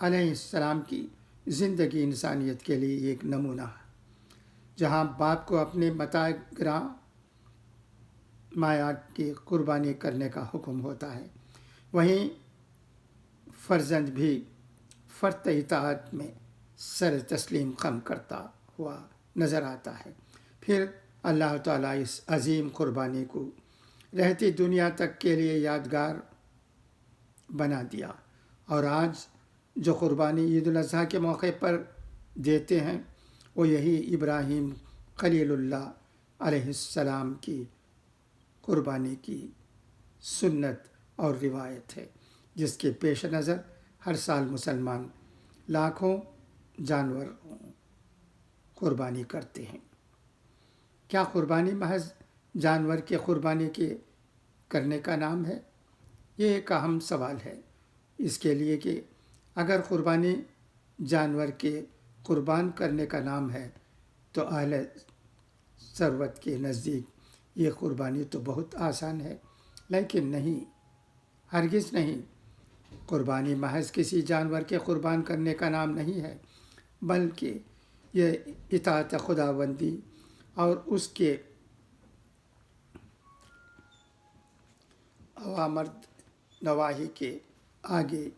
علیہ السلام کی زندگی انسانیت کے لیے ایک نمونہ ہے، جہاں باپ کو اپنے متاع گراں مایا کی قربانی کرنے کا حکم ہوتا ہے، وہیں فرزند بھی فرط اطاعت میں سر تسلیم خم کرتا ہوا نظر آتا ہے۔ پھر اللہ تعالیٰ اس عظیم قربانی کو رہتی دنیا تک کے لیے یادگار بنا دیا، اور آج جو قربانی عید الاضحیٰ کے موقع پر دیتے ہیں وہ یہی ابراہیم خلیل اللہ علیہ السلام کی قربانی کی سنت اور روایت ہے، جس کے پیش نظر ہر سال مسلمان لاکھوں جانور قربانی کرتے ہیں۔ کیا قربانی محض جانور کے قربانی کے کرنے کا نام ہے؟ یہ ایک اہم سوال ہے، اس کے لیے کہ اگر قربانی جانور کے قربان کرنے کا نام ہے تو اہل ثروت کے نزدیک یہ قربانی تو بہت آسان ہے، لیکن نہیں، ہرگز نہیں۔ قربانی محض کسی جانور کے قربان کرنے کا نام نہیں ہے، بلکہ یہ اطاعت خداوندی اور اس کے اوامر نواہی کے آگے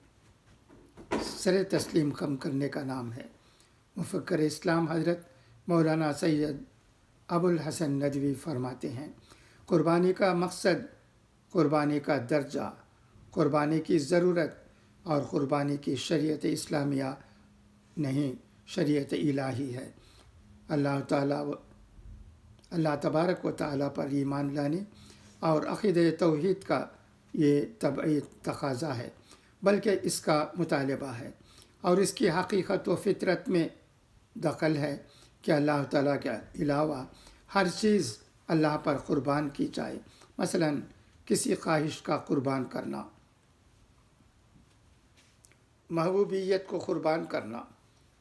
سر تسلیم خم کرنے کا نام ہے۔ مفکر اسلام حضرت مولانا سید ابو الحسن ندوی فرماتے ہیں، قربانی کا مقصد، قربانی کا درجہ، قربانی کی ضرورت اور قربانی کی شریعت اسلامیہ نہیں، شریعت الہی ہے۔ اللہ تبارک و تعالیٰ پر ایمان لانے اور عقیدہ توحید کا یہ طبعی تقاضا ہے، بلکہ اس کا مطالبہ ہے، اور اس کی حقیقت و فطرت میں دخل ہے کہ اللہ تعالیٰ کے علاوہ ہر چیز اللہ پر قربان کی جائے، مثلا کسی خواہش کا قربان کرنا، محبوبیت کو قربان کرنا،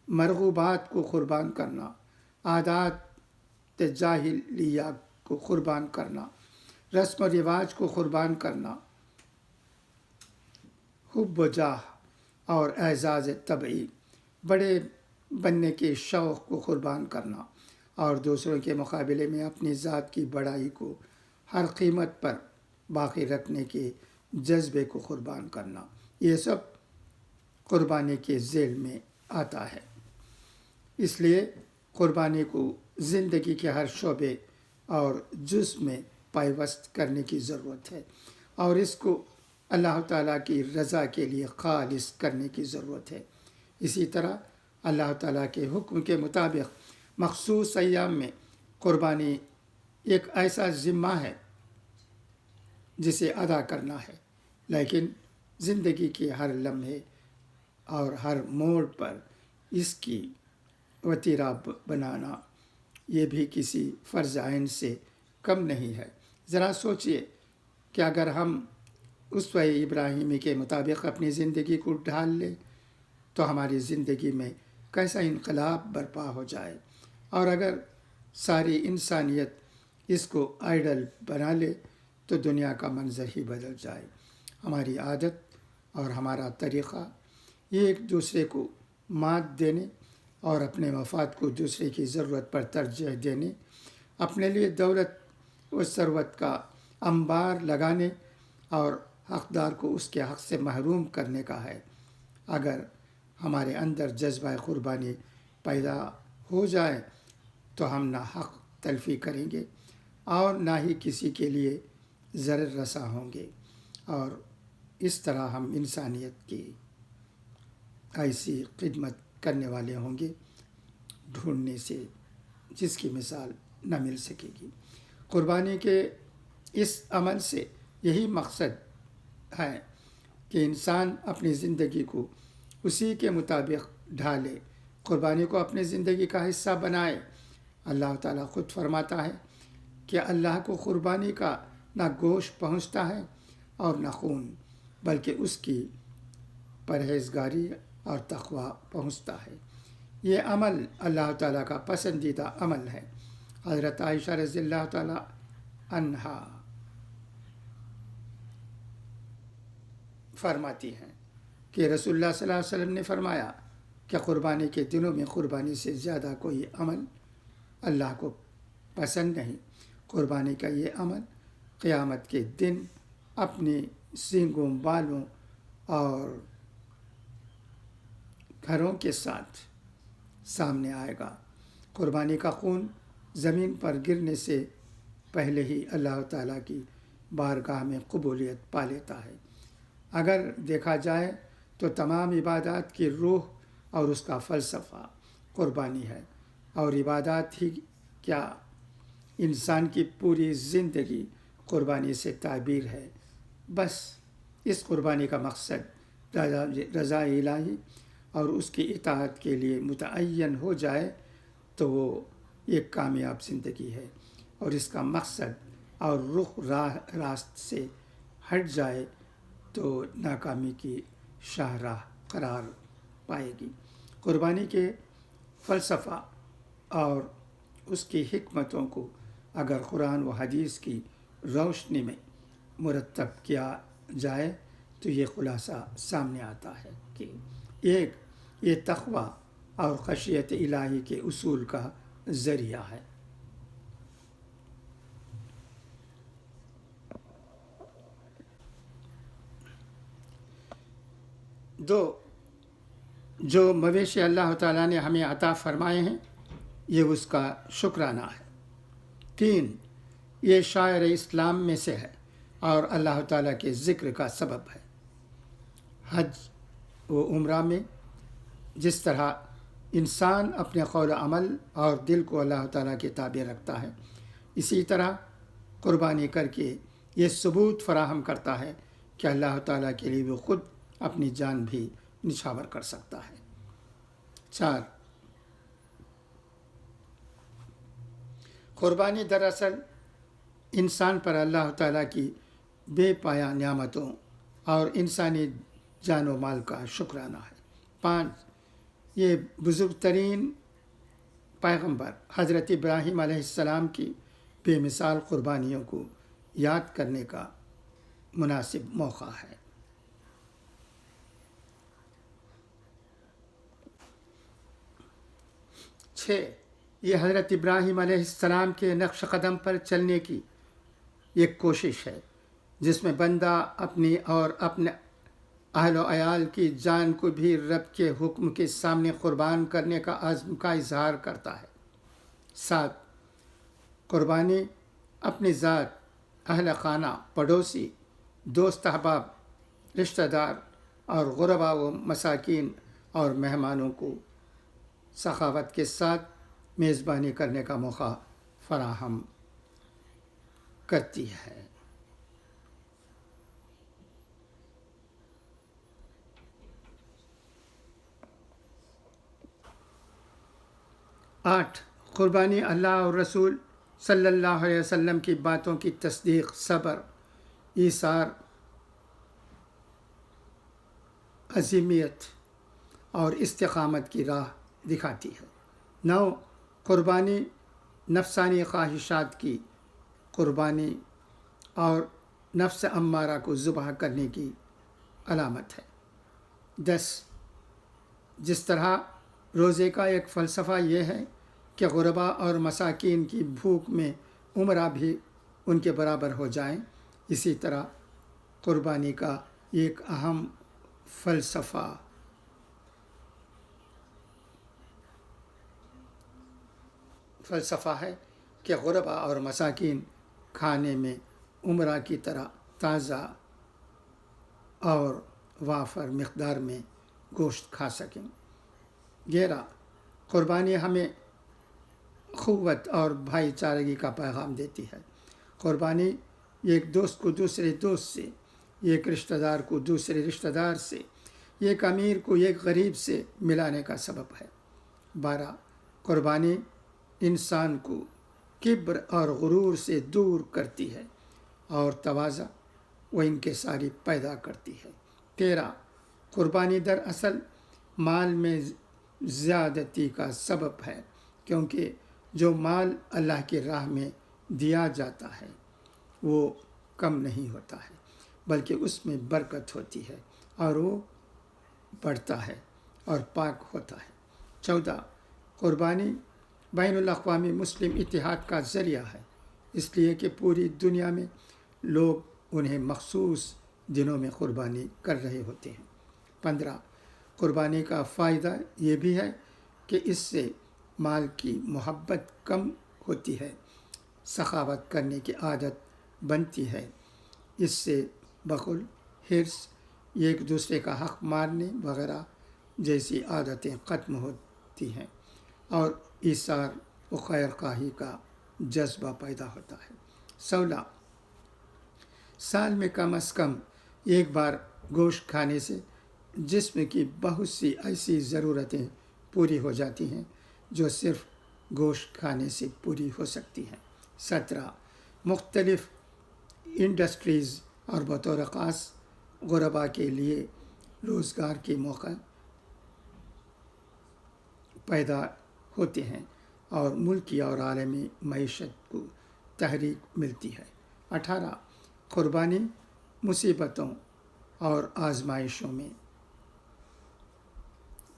مرغوبات کو قربان کرنا، عادات جاہلیہ کو قربان کرنا، رسم و رواج کو قربان کرنا، حب و جاہ اور اعزاز طبعی، بڑے بننے کے شوق کو قربان کرنا، اور دوسروں کے مقابلے میں اپنی ذات کی بڑائی کو ہر قیمت پر باقی رکھنے کے جذبے کو قربان کرنا، یہ سب قربانی کے ذیل میں آتا ہے۔ اس لیے قربانی کو زندگی کے ہر شعبے اور جز میں پیوست کرنے کی ضرورت ہے، اور اس کو اللہ تعالیٰ کی رضا کے لیے خالص کرنے کی ضرورت ہے۔ اسی طرح اللہ تعالیٰ کے حکم کے مطابق مخصوص ایام میں قربانی ایک ایسا ذمہ ہے جسے ادا کرنا ہے، لیکن زندگی کے ہر لمحے اور ہر موڑ پر اس کی وتیرہ بنانا یہ بھی کسی فرض عین سے کم نہیں ہے۔ ذرا سوچئے کہ اگر ہم اسوہ ابراہیمی کے مطابق اپنی زندگی کو ڈھال لیں تو ہماری زندگی میں کیسا انقلاب برپا ہو جائے، اور اگر ساری انسانیت اس کو آئیڈل بنا لے تو دنیا کا منظر ہی بدل جائے۔ ہماری عادت اور ہمارا طریقہ یہ ایک دوسرے کو مات دینے اور اپنے مفاد کو دوسرے کی ضرورت پر ترجیح دینے، اپنے لیے دولت و ثروت کا انبار لگانے اور حقدار کو اس کے حق سے محروم کرنے کا ہے۔ اگر ہمارے اندر جذبہ قربانی پیدا ہو جائے تو ہم نہ حق تلفی کریں گے اور نہ ہی کسی کے لیے ضرر رساں ہوں گے، اور اس طرح ہم انسانیت کی ایسی خدمت کرنے والے ہوں گے ڈھونڈنے سے جس کی مثال نہ مل سکے گی۔ قربانی کے اس عمل سے یہی مقصد ہے کہ انسان اپنی زندگی کو اسی کے مطابق ڈھالے، قربانی کو اپنی زندگی کا حصہ بنائے۔ اللہ تعالیٰ خود فرماتا ہے کہ اللہ کو قربانی کا نہ گوشت پہنچتا ہے اور نہ خون، بلکہ اس کی پرہیزگاری اور تقوی پہنچتا ہے۔ یہ عمل اللہ تعالیٰ کا پسندیدہ عمل ہے۔ حضرت عائشہ رضی اللہ تعالیٰ عنہا فرماتی ہیں کہ رسول اللہ صلی اللہ علیہ وسلم نے فرمایا کہ قربانی کے دنوں میں قربانی سے زیادہ کوئی عمل اللہ کو پسند نہیں۔ قربانی کا یہ عمل قیامت کے دن اپنی سینگوں، بالوں اور گھروں کے ساتھ سامنے آئے گا۔ قربانی کا خون زمین پر گرنے سے پہلے ہی اللہ تعالیٰ کی بارگاہ میں قبولیت پا لیتا ہے۔ اگر دیکھا جائے تو تمام عبادات کی روح اور اس کا فلسفہ قربانی ہے، اور عبادات ہی کیا، انسان کی پوری زندگی قربانی سے تعبیر ہے۔ بس اس قربانی کا مقصد رضا الہی اور اس کی اطاعت کے لیے متعین ہو جائے تو وہ ایک کامیاب زندگی ہے، اور اس کا مقصد اور رخ راست سے ہٹ جائے تو ناکامی کی شاہراہ قرار پائے گی۔ قربانی کے فلسفہ اور اس کی حکمتوں کو اگر قرآن و حدیث کی روشنی میں مرتب کیا جائے تو یہ خلاصہ سامنے آتا ہے کہ ایک، یہ تقویٰ اور خشیت الہی کے اصول کا ذریعہ ہے۔ دو، جو مویشی اللہ تعالیٰ نے ہمیں عطا فرمائے ہیں یہ اس کا شکرانہ ہے۔ تین، یہ شاعر اسلام میں سے ہے اور اللہ تعالیٰ کے ذکر کا سبب ہے۔ حج و عمرہ میں جس طرح انسان اپنے قول و عمل اور دل کو اللہ تعالیٰ کے تابع رکھتا ہے، اسی طرح قربانی کر کے یہ ثبوت فراہم کرتا ہے کہ اللہ تعالیٰ کے لیے وہ خود اپنی جان بھی نچھاور کر سکتا ہے۔ چار، قربانی دراصل انسان پر اللہ تعالیٰ کی بے پایہ نعمتوں اور انسانی جان و مال کا شکرانہ ہے۔ پانچ، یہ بزرگ ترین پیغمبر حضرت ابراہیم علیہ السلام کی بے مثال قربانیوں کو یاد کرنے کا مناسب موقع ہے۔ چھ، یہ حضرت ابراہیم علیہ السلام کے نقش قدم پر چلنے کی ایک کوشش ہے جس میں بندہ اپنی اور اپنے اہل و عیال کی جان کو بھی رب کے حکم کے سامنے قربان کرنے کا عزم کا اظہار کرتا ہے۔ 7، قربانی اپنی ذات، اہل خانہ، پڑوسی، دوست احباب، رشتہ دار اور غرباء و مساکین اور مہمانوں کو سخاوت کے ساتھ میزبانی کرنے کا موقع فراہم کرتی ہے۔ 8، قربانی اللہ اور رسول صلی اللہ علیہ وسلم کی باتوں کی تصدیق، صبر، ایثار، عزیمیت اور استقامت کی راہ دکھاتی ہے۔ 9، قربانی نفسانی خواہشات کی قربانی اور نفس امارہ کو ذبح کرنے کی علامت ہے۔ 10، جس طرح روزے کا ایک فلسفہ یہ ہے کہ غرباء اور مساکین کی بھوک میں عمرہ بھی ان کے برابر ہو جائیں، اسی طرح قربانی کا ایک اہم فلسفہ ہے کہ غرباء اور مساکین کھانے میں عمرہ کی طرح تازہ اور وافر مقدار میں گوشت کھا سکیں۔ 11، قربانی ہمیں اخوت اور بھائی چارگی کا پیغام دیتی ہے۔ قربانی ایک دوست کو دوسرے دوست سے، ایک رشتہ دار کو دوسرے رشتہ دار سے، ایک امیر کو ایک غریب سے ملانے کا سبب ہے۔ 12، قربانی انسان کو کبر اور غرور سے دور کرتی ہے اور تواضع و انکساری پیدا کرتی ہے۔ 13، قربانی دراصل مال میں زیادتی کا سبب ہے، کیونکہ جو مال اللہ کی راہ میں دیا جاتا ہے وہ کم نہیں ہوتا ہے بلکہ اس میں برکت ہوتی ہے اور وہ بڑھتا ہے اور پاک ہوتا ہے۔ 14 قربانی بین الاقوامی مسلم اتحاد کا ذریعہ ہے، اس لیے کہ پوری دنیا میں لوگ انہیں مخصوص دنوں میں قربانی کر رہے ہوتے ہیں۔ 15 قربانی کا فائدہ یہ بھی ہے کہ اس سے مال کی محبت کم ہوتی ہے، سخاوت کرنے کی عادت بنتی ہے، اس سے بخل، حرص، ایک دوسرے کا حق مارنے وغیرہ جیسی عادتیں ختم ہوتی ہیں اور ایثار و خیر خواہی کا جذبہ پیدا ہوتا ہے۔ 16 سال میں کم از کم ایک بار گوشت کھانے سے جسم کی بہت سی ایسی ضرورتیں پوری ہو جاتی ہیں جو صرف گوشت کھانے سے پوری ہو سکتی ہیں۔ 17 مختلف انڈسٹریز اور بطور خاص غربا کے لیے روزگار کے موقع پیدا ہوتے ہیں اور ملکی اور عالمی معیشت کو تحریک ملتی ہے۔ 18 قربانی مصیبتوں اور آزمائشوں میں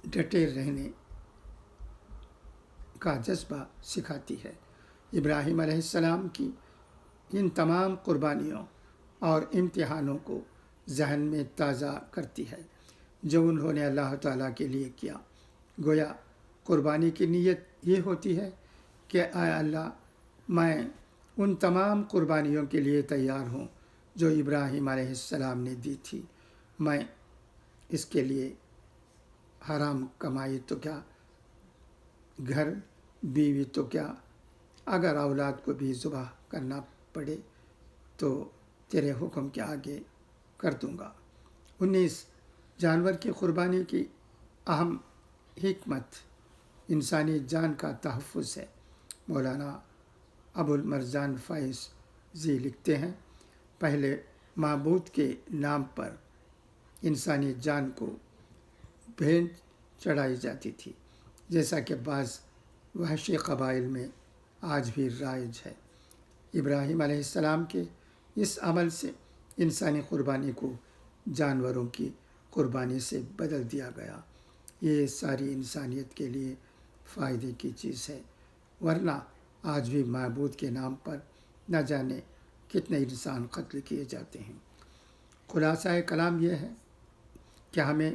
ڈٹے رہنے کا جذبہ سکھاتی ہے۔ ابراہیم علیہ السلام کی ان تمام قربانیوں اور امتحانوں کو ذہن میں تازہ کرتی ہے جو انہوں نے اللہ تعالیٰ کے لیے کیا۔ گویا قربانی کی نیت یہ ہوتی ہے کہ اے اللہ، میں ان تمام قربانیوں کے لیے تیار ہوں جو ابراہیم علیہ السلام نے دی تھی۔ میں اس کے لیے حرام کمائی تو کیا، گھر بیوی تو کیا، اگر اولاد کو بھی ذبح کرنا پڑے تو تیرے حکم کے آگے کر دوں گا۔ 19 جانور کی قربانی کی اہم حکمت انسانی جان کا تحفظ ہے۔ مولانا ابو المرجان فیض جی لکھتے ہیں، پہلے معبود کے نام پر انسانی جان کو بھیٹ چڑھائی جاتی تھی، جیسا کہ بعض وحشی قبائل میں آج بھی رائج ہے۔ ابراہیم علیہ السلام کے اس عمل سے انسانی قربانی کو جانوروں کی قربانی سے بدل دیا گیا۔ یہ ساری انسانیت کے لیے فائدے کی چیز ہے، ورنہ آج بھی معبود کے نام پر نہ جانے کتنے انسان قتل کیے جاتے ہیں۔ خلاصہ کلام یہ ہے کہ ہمیں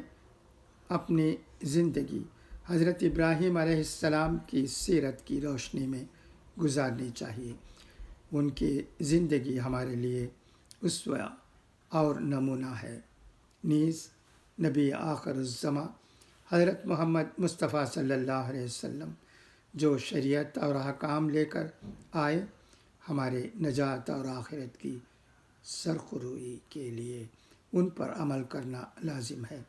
اپنی زندگی حضرت ابراہیم علیہ السلام کی سیرت کی روشنی میں گزارنی چاہیے۔ ان کی زندگی ہمارے لیے اسوہ اور نمونہ ہے۔ نیز نبی آخر الزماں حضرت محمد مصطفیٰ صلی اللہ علیہ وسلم جو شریعت اور احکام لے کر آئے، ہمارے نجات اور آخرت کی سرخروئی کے لیے ان پر عمل کرنا لازم ہے،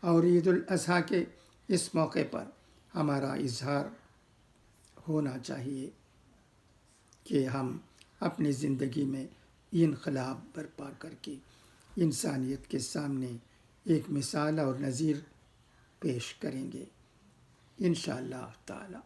اور عید الاضحیٰ کے اس موقع پر ہمارا اظہار ہونا چاہیے کہ ہم اپنی زندگی میں انقلاب برپا کر کے انسانیت کے سامنے ایک مثال اور نظیر پیش کریں گے انشاءاللہ تعالی۔